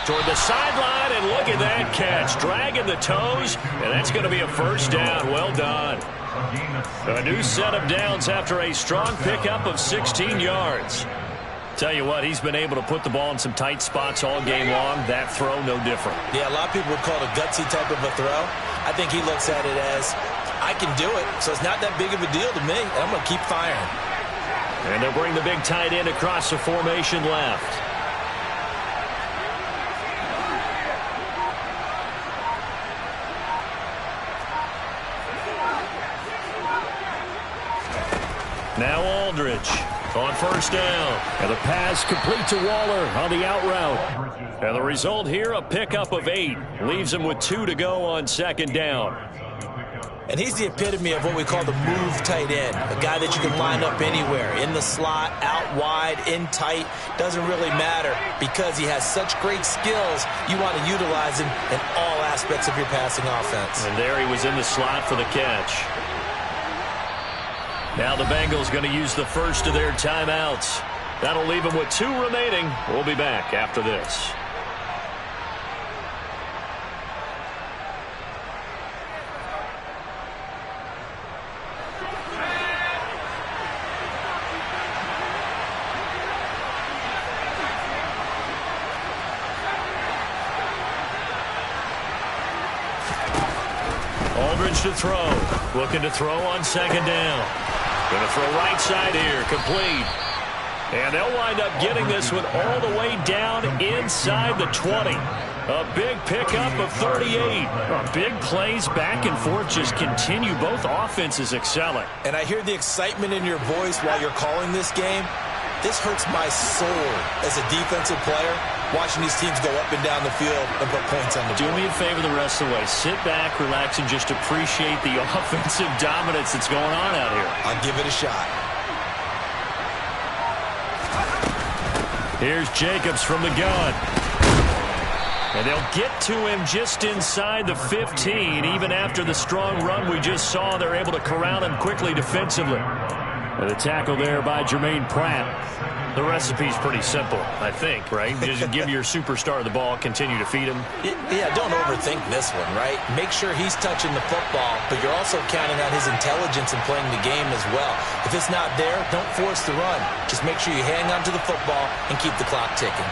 toward the sideline, and look at that catch. Dragging the toes, and that's going to be a 1st down. Well done. A new set of downs after a strong pickup of 16 yards. Tell you what, he's been able to put the ball in some tight spots all game long. That throw, no different. Yeah, a lot of people would call it a gutsy type of a throw. I think he looks at it as, I can do it, so it's not that big of a deal to me, and I'm going to keep firing. And they'll bring the big tight end across the formation left. Now Aldridge on 1st down. And the pass complete to Waller on the out route. And the result here, a pickup of 8. Leaves him with 2 to go on 2nd down. And he's the epitome of what we call the move tight end, a guy that you can line up anywhere, in the slot, out wide, in tight, doesn't really matter because he has such great skills. You want to utilize him in all aspects of your passing offense. And there he was in the slot for the catch. Now the Bengals going to use the first of their timeouts. That'll leave them with 2 remaining. We'll be back after this. Aldridge to throw. Looking to throw on second down. Going to throw right side here. Complete. And they'll wind up getting this one all the way down inside the 20. A big pickup of 38. Big plays back and forth just continue. Both offenses excelling. And I hear the excitement in your voice while you're calling this game. This hurts my soul as a defensive player, watching these teams go up and down the field and put points on the board. Do me a favor the rest of the way. Sit back, relax, and just appreciate the offensive dominance that's going on out here. I'll give it a shot. Here's Jacobs from the gun. And they'll get to him just inside the 15. Even after the strong run we just saw, they're able to corral him quickly defensively. And the tackle there by Jermaine Pratt. The recipe's pretty simple, I think, right? Just give your superstar the ball, continue to feed him. Yeah, don't overthink this one, right? Make sure he's touching the football, but you're also counting on his intelligence in playing the game as well. If it's not there, don't force the run. Just make sure you hang on to the football and keep the clock ticking.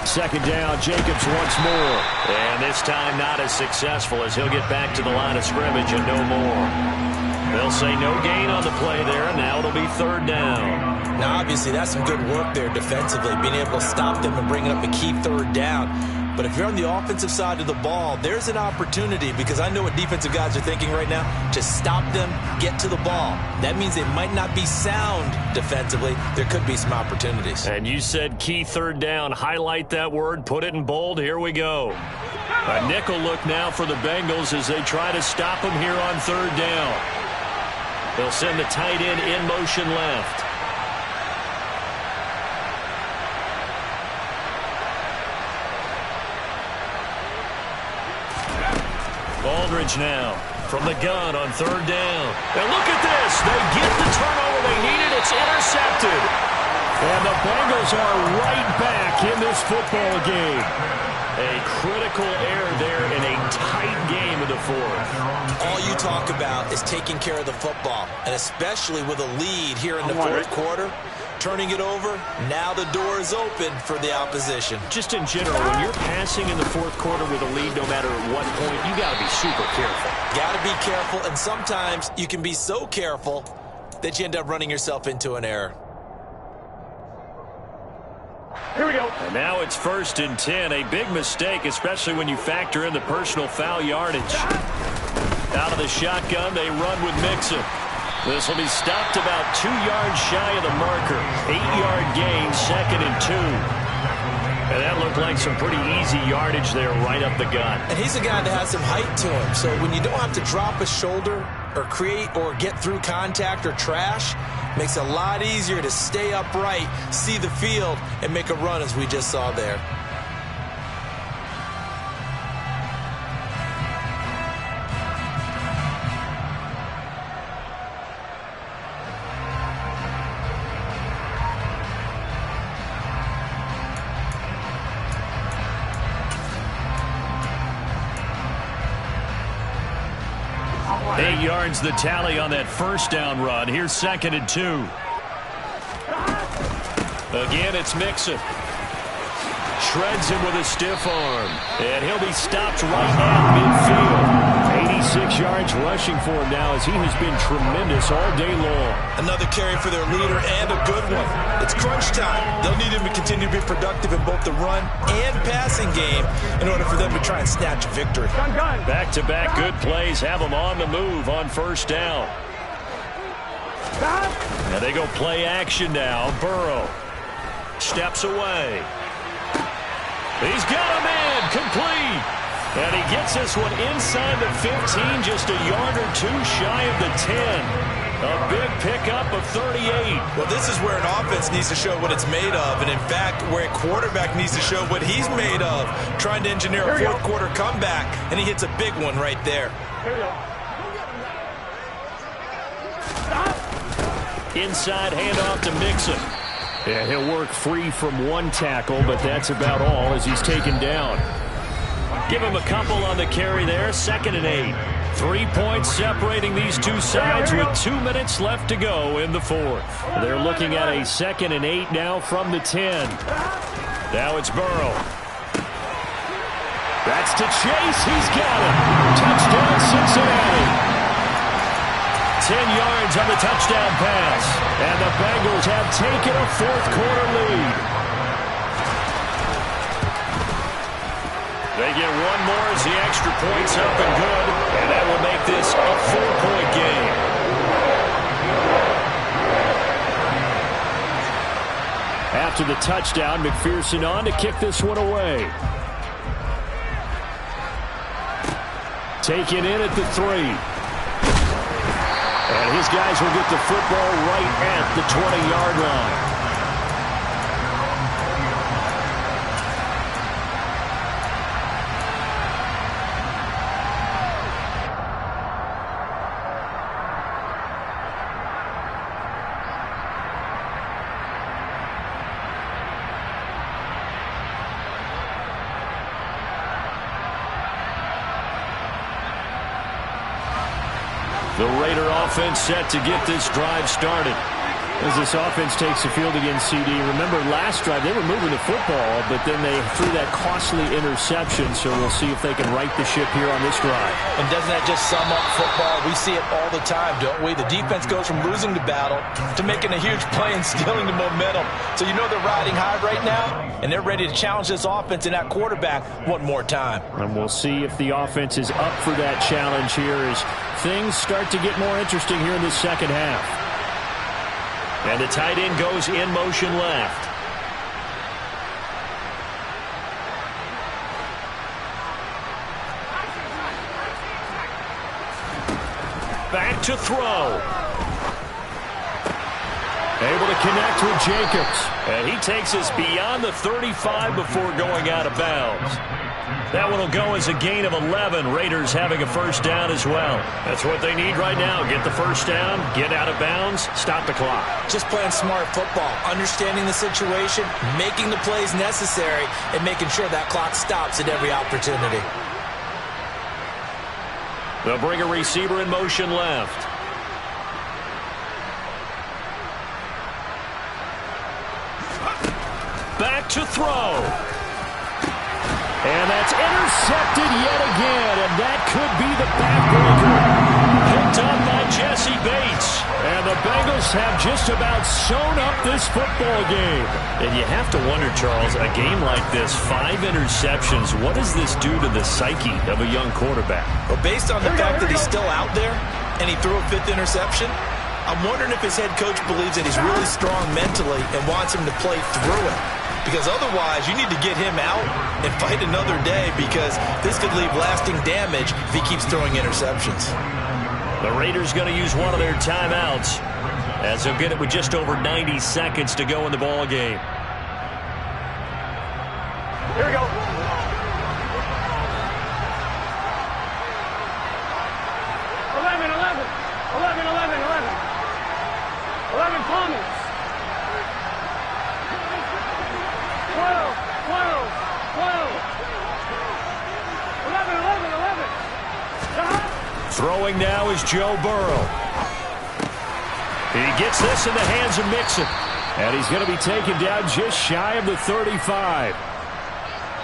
Second down, Jacobs once more. And this time not as successful as he'll get back to the line of scrimmage and no more. They'll say no gain on the play there, and now it'll be third down. Now, obviously, that's some good work there defensively, being able to stop them and bringing up a key third down. But if you're on the offensive side of the ball, there's an opportunity, because I know what defensive guys are thinking right now. Just stop them, get to the ball. That means they might not be sound defensively. There could be some opportunities. And you said key third down. Highlight that word. Put it in bold. Here we go. A nickel look now for the Bengals as they try to stop him here on third down. They'll send the tight end in motion left. Aldridge now from the gun on third down. And look at this. They get the turnover they needed. It's intercepted. And the Bengals are right back in this football game. A critical error there in a tight game of the fourth. All you talk about is taking care of the football, and especially with a lead here in the fourth quarter. Turning it over, now the door is open for the opposition. Just in general, when you're passing in the fourth quarter with a lead, no matter at what point, you got to be super careful. Got to be careful, and sometimes you can be so careful that you end up running yourself into an error. Here we go. And now it's 1st and 10. A big mistake, especially when you factor in the personal foul yardage. Out of the shotgun, they run with Mixon. This will be stopped about 2 yards shy of the marker. 8-yard gain, 2nd and 2. And that looked like some pretty easy yardage there right up the gut. And he's a guy that has some height to him. So when you don't have to drop a shoulder or create or get through contact or trash, makes it a lot easier to stay upright, see the field, and make a run as we just saw there. Yards the tally on that first down run. Here's 2nd and 2. Again, it's Mixon. Shreds him with a stiff arm. And he'll be stopped right at midfield. 86 yards rushing for him now as he has been tremendous all day long. Another carry for their leader and a good one. It's crunch time. They'll need him to continue to be productive in both the run and passing game in order for them to try and snatch a victory. Back-to-back good plays have them on the move on first down. And they go play action now. Burrow steps away. He's got a man complete. And he gets this one inside the 15, just a yard or two shy of the 10. A big pickup of 38. Well, this is where an offense needs to show what it's made of. And, in fact, where a quarterback needs to show what he's made of, trying to engineer a fourth-quarter comeback, and he hits a big one right there. Here we go. Inside handoff to Mixon. Yeah, he'll work free from one tackle, but that's about all as he's taken down. Give him a couple on the carry there. 2nd and 8. 3 points separating these two sides with 2 minutes left to go in the fourth. They're looking at a 2nd and 8 now from the 10. Now it's Burrow. That's to Chase. He's got it. Touchdown, Cincinnati. 10 yards on the touchdown pass. And the Bengals have taken a fourth-quarter lead. They get one more as the extra point's up and good, and that will make this a 4-point game. After the touchdown, McPherson on to kick this one away. Taken in at the 3. And his guys will get the football right at the 20-yard line. The Raider offense set to get this drive started. As this offense takes the field against CD, remember last drive they were moving the football, but then they threw that costly interception, so we'll see if they can right the ship here on this drive. And doesn't that just sum up football? We see it all the time, don't we? The defense goes from losing the battle to making a huge play and stealing the momentum. So you know they're riding high right now, and they're ready to challenge this offense and that quarterback one more time. And we'll see if the offense is up for that challenge here as things start to get more interesting here in the second half. And the tight end goes in motion left. Back to throw. Able to connect with Jacobs. And he takes us beyond the 35 before going out of bounds. That one will go as a gain of 11. Raiders having a first down as well. That's what they need right now. Get the first down, get out of bounds, stop the clock. Just playing smart football, understanding the situation, making the plays necessary, and making sure that clock stops at every opportunity. They'll bring a receiver in motion left. Back to throw. And that's intercepted yet again, and that could be the backbreaker. Picked up by Jesse Bates. And the Bengals have just about sewn up this football game. And you have to wonder, Charles, a game like this, 5 interceptions, what does this do to the psyche of a young quarterback? Well, based on the fact that he's still out there and he threw a 5th interception, I'm wondering if his head coach believes that he's really strong mentally and wants him to play through it. Because otherwise, you need to get him out and fight another day because this could leave lasting damage if he keeps throwing interceptions. The Raiders going to use one of their timeouts as they'll get it with just over 90 seconds to go in the ball game. Here we go. 11 Thomas. 12. 11. Throwing now is Joe Burrow. He gets this in the hands of Mixon. And he's going to be taken down just shy of the 35.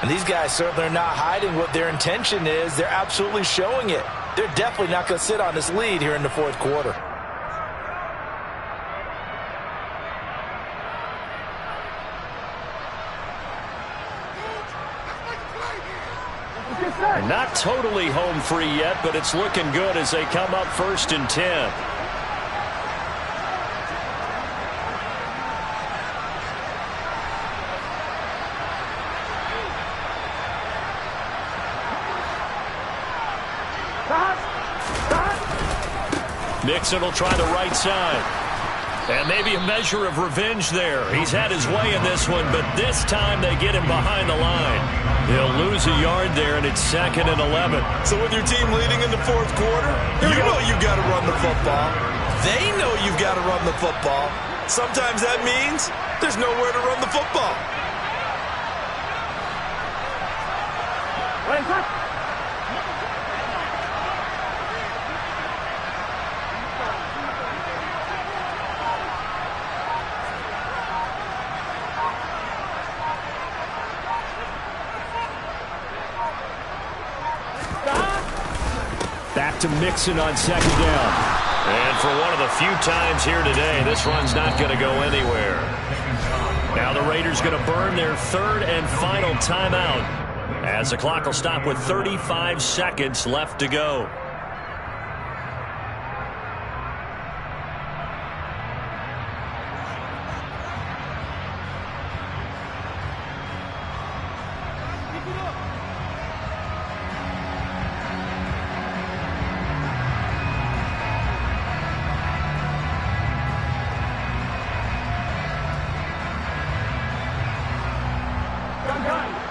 And these guys certainly are not hiding what their intention is. They're absolutely showing it. They're definitely not going to sit on this lead here in the fourth quarter. And not totally home free yet, but it's looking good as they come up 1st and 10. Mixon will try the right side. And maybe a measure of revenge there. He's had his way in this one, but this time they get him behind the line. He'll lose a yard there, and it's 2nd and 11. So with your team leading in the fourth quarter, you know you've got to run the football. They know you've got to run the football. Sometimes that means there's nowhere to run the football. Back to Mixon on 2nd down. And for one of the few times here today, this run's not going to go anywhere. Now the Raiders going to burn their 3rd and final timeout as the clock will stop with 35 seconds left to go.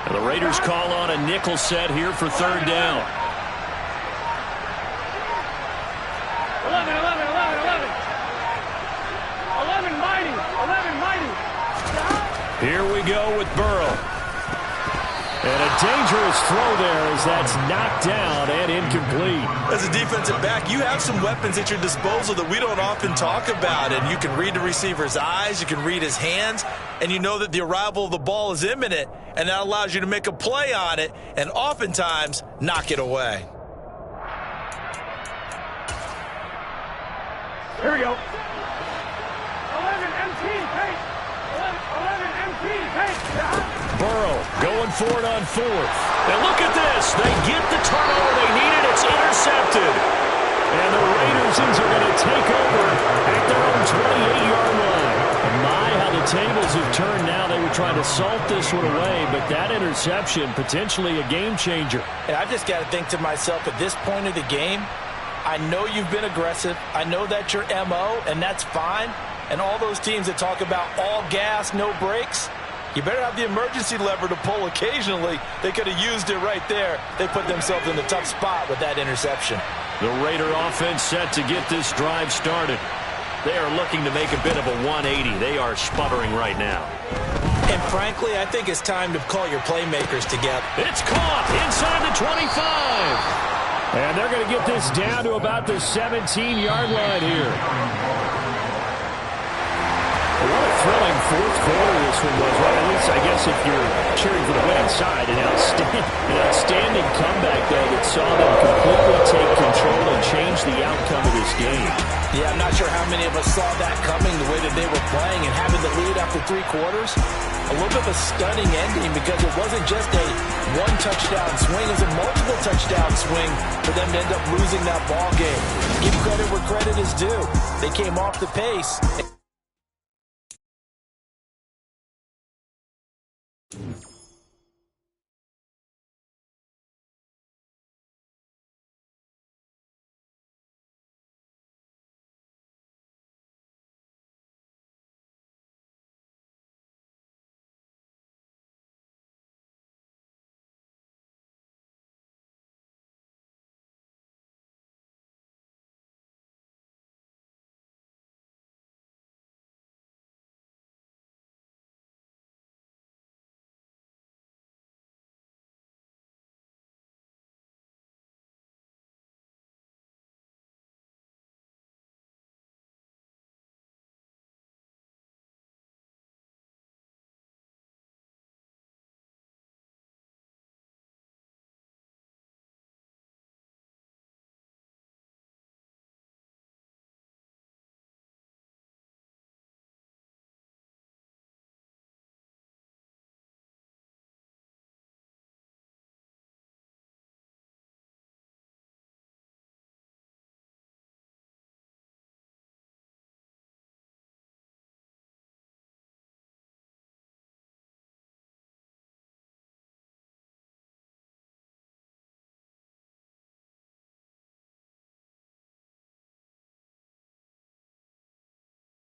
And the Raiders call on a nickel set here for 3rd down. 11 mighty. 11 mighty. Here we go with Burrow. And a dangerous throw there as that's knocked down and incomplete. As a defensive back, you have some weapons at your disposal that we don't often talk about. And you can read the receiver's eyes, you can read his hands, and you know that the arrival of the ball is imminent, and that allows you to make a play on it and oftentimes knock it away. Here we go. 11 MT, pace. 11 MT, pace. Burrow going for it on 4th. And look at this. They get the turnover they needed. It's intercepted. And the Raiders are going to take over at their own 28-yard line. My, how the tables have turned now. They were trying to salt this one away, but that interception, potentially a game changer. And I just got to think to myself, at this point of the game, I know you've been aggressive. I know that's your MO, and that's fine. And all those teams that talk about all gas, no brakes, you better have the emergency lever to pull occasionally. They could have used it right there. They put themselves in a tough spot with that interception. The Raider offense set to get this drive started. They are looking to make a bit of a 180. They are sputtering right now. And frankly, I think it's time to call your playmakers together. It's caught inside the 25. And they're going to get this down to about the 17-yard line here. What a thrilling fourth quarter this one was. Well, at least, I guess, if you're cheering for the winning side, an outstanding comeback, though, that saw them completely take control and change the outcome of this game. Yeah, I'm not sure how many of us saw that coming, the way that they were playing, and having the lead after 3 quarters. A little bit of a stunning ending because it wasn't just a one-touchdown swing. It was a multiple touchdown swing for them to end up losing that ball game. Give credit where credit is due. They came off the pace.